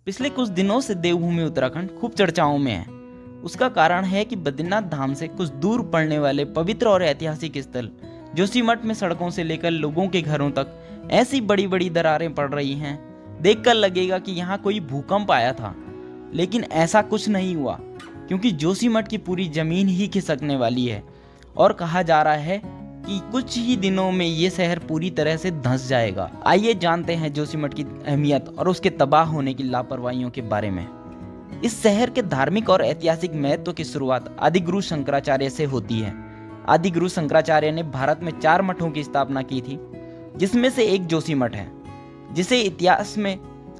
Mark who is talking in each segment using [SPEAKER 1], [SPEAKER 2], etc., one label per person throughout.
[SPEAKER 1] पिछले कुछ दिनों से देवभूमि उत्तराखंड खूब चर्चाओं में है। उसका कारण है कि बद्रीनाथ धाम से कुछ दूर पड़ने वाले पवित्र और ऐतिहासिक स्थल जोशीमठ में सड़कों से लेकर लोगों के घरों तक ऐसी बड़ी बड़ी दरारें पड़ रही हैं, देखकर लगेगा कि यहाँ कोई भूकंप आया था। लेकिन ऐसा कुछ नहीं हुआ, क्योंकि जोशीमठ की पूरी जमीन ही खिसकने वाली है और कहा जा रहा है कि कुछ ही दिनों में ये शहर पूरी तरह से धंस जाएगा। आइए जानते हैं जोशीमठ की अहमियत और उसके तबाह होने की लापरवाहियों के बारे में। इस शहर के धार्मिक और ऐतिहासिक महत्व की शुरुआत आदिगुरु शंकराचार्य से होती है। आदिगुरु शंकराचार्य ने भारत में 4 मठों की स्थापना की थी, जिसमें से एक जोशीमठ है, जिसे इतिहास में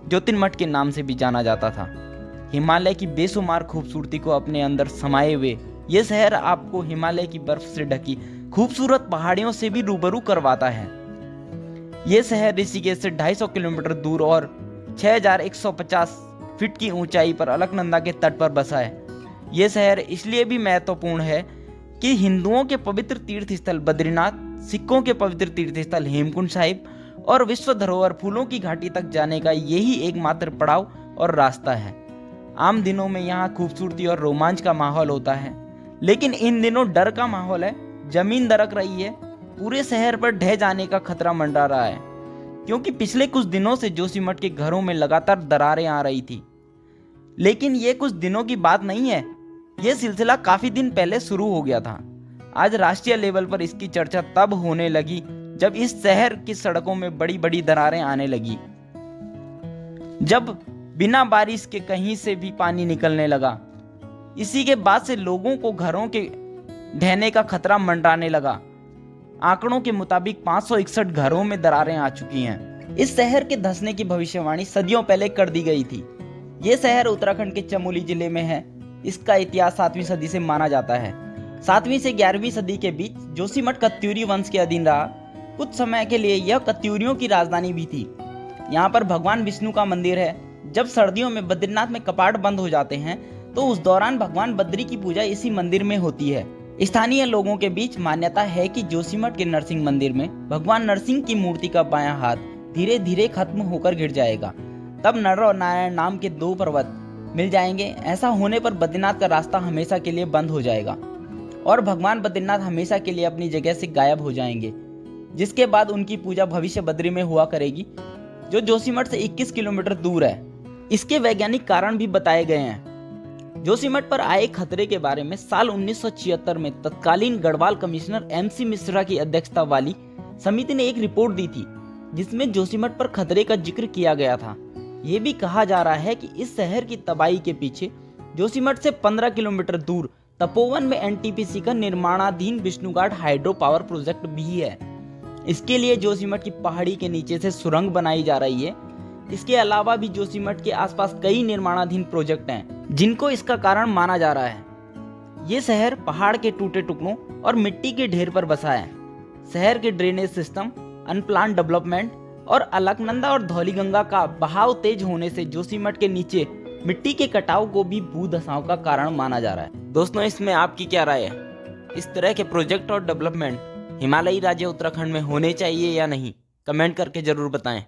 [SPEAKER 1] ज्योतिर्मठ के नाम से भी जाना जाता था। हिमालय की बेशुमार खूबसूरती को अपने अंदर समाये हुए ये शहर आपको हिमालय की बर्फ से ढकी खूबसूरत पहाड़ियों से भी रूबरू करवाता है। ये शहर ऋषिकेश से 250 किलोमीटर दूर और 6150 फीट की ऊंचाई पर अलकनंदा के तट पर बसा है। ये शहर इसलिए भी महत्वपूर्ण है कि हिंदुओं के पवित्र तीर्थ स्थल बद्रीनाथ, सिखों के पवित्र तीर्थ स्थल हेमकुंड साहिब और विश्व धरोहर फूलों की घाटी तक जाने का यही एकमात्र पड़ाव और रास्ता है। आम दिनों में यहाँ खूबसूरती और रोमांच का माहौल होता है, लेकिन इन दिनों डर का माहौल है। जमीन दरक रही है, पूरे शहर पर ढह जाने का खतरा मंडरा रहा है, क्योंकि पिछले कुछ दिनों से जोशीमठ के घरों में लगातार दरारें आ रही थी। लेकिन ये कुछ दिनों की बात नहीं है, ये सिलसिला काफी दिन पहले शुरू हो गया था। आज राष्ट्रीय लेवल पर इसकी चर्चा तब होने लगी जब इस शहर की सड़कों में बड़ी बड़ी दरारें आने लगी, जब बिना बारिश के कहीं से भी पानी निकलने लगा। इसी के बाद से लोगों को घरों के ढहने का खतरा मंडराने लगा। आंकड़ों के मुताबिक 561 घरों में दरारें आ चुकी हैं। इस शहर के धंसने की भविष्यवाणी सदियों पहले कर दी गई थी। ये शहर उत्तराखंड के चमोली जिले में है। इसका इतिहास 7वीं सदी से माना जाता है। 7वीं से 11वीं सदी के बीच जोशीमठ कत्यूरी वंश के अधीन रहा। कुछ समय के लिए यह कत्यूरियों की राजधानी भी थी। यहाँ पर भगवान विष्णु का मंदिर है। जब सर्दियों में बद्रीनाथ में कपाट बंद हो जाते हैं, तो उस दौरान भगवान बद्री की पूजा इसी मंदिर में होती है। स्थानीय लोगों के बीच मान्यता है कि जोशीमठ के नरसिंह मंदिर में भगवान नरसिंह की मूर्ति का बायां हाथ धीरे धीरे खत्म होकर गिर जाएगा। तब नर और नारायण नाम के 2 पर्वत मिल जाएंगे। ऐसा होने पर बद्रीनाथ का रास्ता हमेशा के लिए बंद हो जाएगा और भगवान बद्रीनाथ हमेशा के लिए अपनी जगह से गायब हो जाएंगे, जिसके बाद उनकी पूजा भविष्य बद्री में हुआ करेगी, जो जोशीमठ से 21 किलोमीटर दूर है। इसके वैज्ञानिक कारण भी बताए गए हैं। जोशीमठ पर आए खतरे के बारे में साल 1976 में तत्कालीन गढ़वाल कमिश्नर MC मिश्रा की अध्यक्षता वाली समिति ने एक रिपोर्ट दी थी, जिसमें जोशीमठ पर खतरे का जिक्र किया गया था। ये भी कहा जा रहा है कि इस शहर की तबाही के पीछे जोशीमठ से 15 किलोमीटर दूर तपोवन में NTPC का निर्माणाधीन विष्णुघाट हाइड्रो पावर प्रोजेक्ट भी है। इसके लिए जोशीमठ की पहाड़ी के नीचे से सुरंग बनाई जा रही है। इसके अलावा भी जोशीमठ के आसपास कई निर्माणाधीन प्रोजेक्ट हैं, जिनको इसका कारण माना जा रहा है। ये शहर पहाड़ के टूटे टुकड़ों और मिट्टी के ढेर पर बसा है। शहर के ड्रेनेज सिस्टम, अनप्लान डेवलपमेंट और अलकनंदा और धौलीगंगा का बहाव तेज होने से जोशीमठ के नीचे मिट्टी के कटाव को भी भूधसाव का कारण माना जा रहा है। दोस्तों, इसमें आपकी क्या राय है? इस तरह के प्रोजेक्ट और डेवलपमेंट हिमालयी राज्य उत्तराखंड में होने चाहिए या नहीं? कमेंट करके जरूर बताएं।